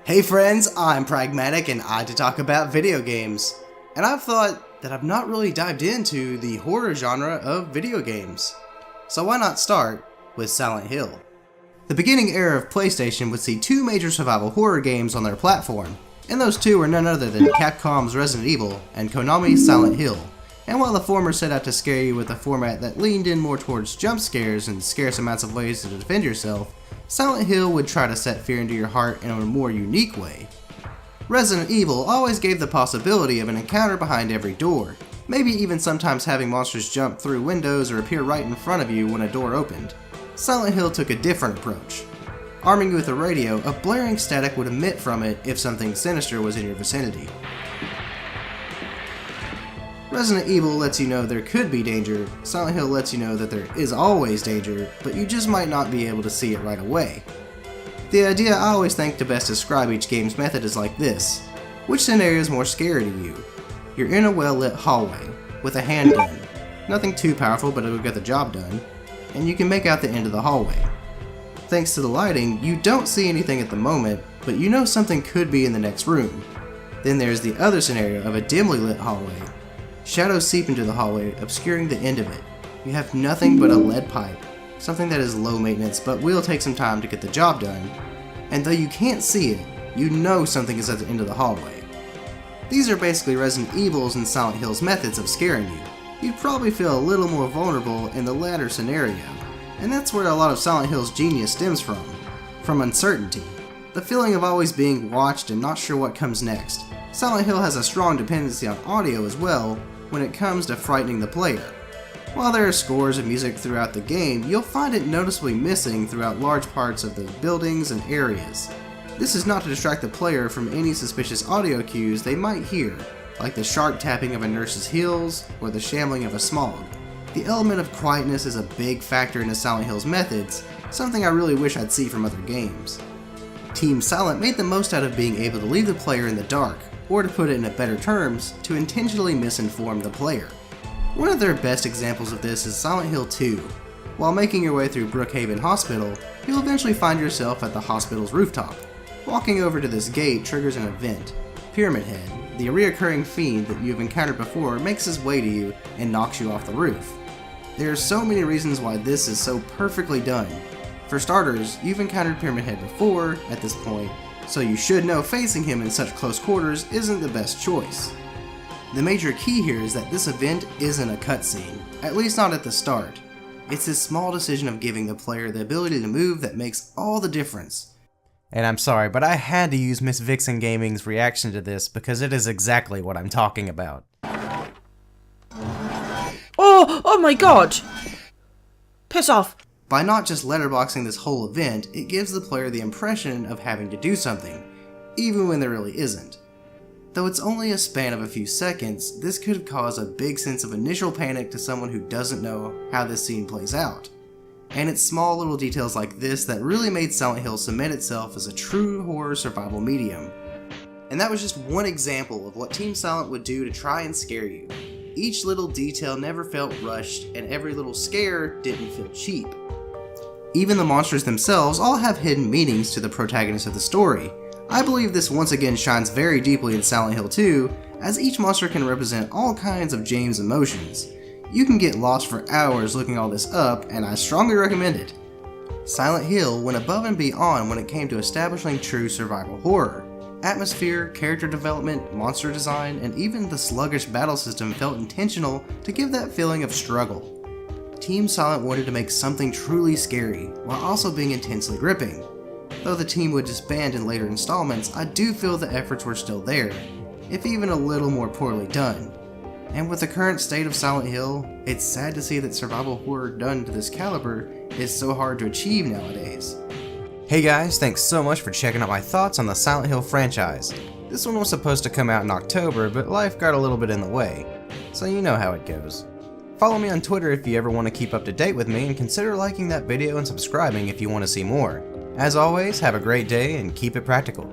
Hey friends, I'm Pragmatic and I to talk about video games. And I've thought that I've not really dived into the horror genre of video games. So why not start with Silent Hill? The beginning era of PlayStation would see two major survival horror games on their platform, and those two were none other than Capcom's Resident Evil and Konami's Silent Hill. And while the former set out to scare you with a format that leaned in more towards jump scares and scarce amounts of ways to defend yourself, Silent Hill would try to set fear into your heart in a more unique way. Resident Evil always gave the possibility of an encounter behind every door, maybe even sometimes having monsters jump through windows or appear right in front of you when a door opened. Silent Hill took a different approach. Arming you with a radio, a blaring static would emit from it if something sinister was in your vicinity. Resident Evil lets you know there could be danger, Silent Hill lets you know that there is always danger, but you just might not be able to see it right away. The idea I always think to best describe each game's method is like this. Which scenario is more scary to you? You're in a well-lit hallway, with a handgun. Nothing too powerful, but it'll get the job done, and you can make out the end of the hallway. Thanks to the lighting, you don't see anything at the moment, but you know something could be in the next room. Then there's the other scenario of a dimly lit hallway. Shadows seep into the hallway, obscuring the end of it. You have nothing but a lead pipe, something that is low maintenance but will take some time to get the job done, and though you can't see it, you know something is at the end of the hallway. These are basically Resident Evil's and Silent Hill's methods of scaring you. You'd probably feel a little more vulnerable in the latter scenario, and that's where a lot of Silent Hill's genius stems from uncertainty. The feeling of always being watched and not sure what comes next. Silent Hill has a strong dependency on audio as well, when it comes to frightening the player. While there are scores of music throughout the game, you'll find it noticeably missing throughout large parts of the buildings and areas. This is not to distract the player from any suspicious audio cues they might hear, like the sharp tapping of a nurse's heels or the shambling of a smog. The element of quietness is a big factor in Silent Hill's methods, something I really wish I'd see from other games. Team Silent made the most out of being able to leave the player in the dark, or to put it in better terms, to intentionally misinform the player. One of their best examples of this is Silent Hill 2. While making your way through Brookhaven Hospital, you'll eventually find yourself at the hospital's rooftop. Walking over to this gate triggers an event. Pyramid Head, the reoccurring fiend that you've encountered before, makes his way to you and knocks you off the roof. There are so many reasons why this is so perfectly done. For starters, you've encountered Pyramid Head before at this point, so you should know facing him in such close quarters isn't the best choice. The major key here is that this event isn't a cutscene, at least not at the start. It's this small decision of giving the player the ability to move that makes all the difference. And I'm sorry, but I had to use Miss Vixen Gaming's reaction to this because it is exactly what I'm talking about. Oh my god! Piss off! By not just letterboxing this whole event, it gives the player the impression of having to do something, even when there really isn't. Though it's only a span of a few seconds, this could cause a big sense of initial panic to someone who doesn't know how this scene plays out. And it's small little details like this that really made Silent Hill cement itself as a true horror survival medium. And that was just one example of what Team Silent would do to try and scare you. Each little detail never felt rushed, and every little scare didn't feel cheap. Even the monsters themselves all have hidden meanings to the protagonist of the story. I believe this once again shines very deeply in Silent Hill 2, as each monster can represent all kinds of James' emotions. You can get lost for hours looking all this up, and I strongly recommend it. Silent Hill went above and beyond when it came to establishing true survival horror. Atmosphere, character development, monster design, and even the sluggish battle system felt intentional to give that feeling of struggle. Team Silent wanted to make something truly scary, while also being intensely gripping. Though the team would disband in later installments, I do feel the efforts were still there, if even a little more poorly done. And with the current state of Silent Hill, it's sad to see that survival horror done to this caliber is so hard to achieve nowadays. Hey guys, thanks so much for checking out my thoughts on the Silent Hill franchise. This one was supposed to come out in October, but life got a little bit in the way, so you know how it goes. Follow me on Twitter if you ever want to keep up to date with me, and consider liking that video and subscribing if you want to see more. As always, have a great day and keep it practical.